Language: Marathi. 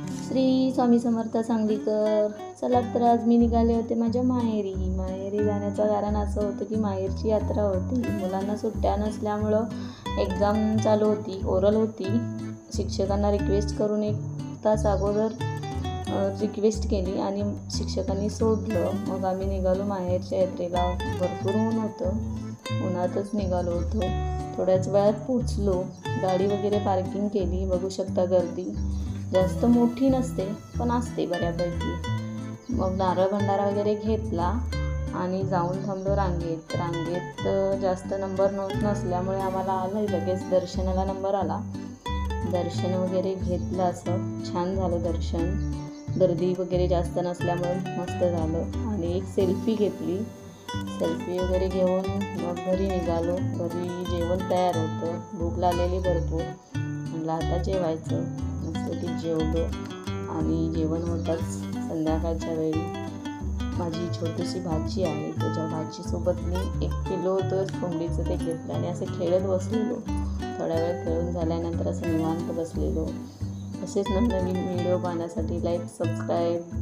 श्री स्वामी समर्थ सांगलीकर. चला तर आज मी निघाले होते माझ्या माहेरी जाण्याचं कारण असं होतं की माहेरची यात्रा होती. मुलांना सुट्ट्या नसल्यामुळं एक्झाम चालू होती, ओरल होती. शिक्षकांना रिक्वेस्ट करून 1 तास अगोदर रिक्वेस्ट केली आणि शिक्षकांनी सोडलं. मग आम्ही निघालो माहेरच्या यात्रेला. भरपूर ऊन होतं, उन्हातच निघालो होतो. थोड्याच वेळात पोचलो. गाडी वगैरे पार्किंग केली. बघू शकता गर्दी जास्त मोठी नसते पण असते बऱ्यापैकी. मग नारळ भंडारा वगैरे घेतला आणि जाऊन थांबलो रांगेत जास्त नंबर नसल्यामुळे आम्हाला आलं लगेच दर्शनाला नंबर आला. दर्शन वगैरे घेतलं, असं छान झालं दर्शन. गर्दी वगैरे जास्त नसल्यामुळे मस्त झालं आणि एक सेल्फी घेतली. सेल्फी वगैरे घेऊन मग घरी निघालो. घरी जेवण तयार होतं, भूक लागलेली भरपूर. म्हणलं आता जेवायचं. मस्त जेवलो आणि जेवण होताच संध्याकाळच्या वेळी माझी छोटीशी भाची आहे, त्याच्या भाचीसोबत मी 1 किलो होतं कोंबडीचं ते घेतलं आणि असं खेळत बसलेलो. थोड्या वेळ खेळून झाल्यानंतर असं निवांत बसलेलो. असेच नवनवीन व्हिडिओ पाहण्यासाठी लाईक, सबस्क्राईब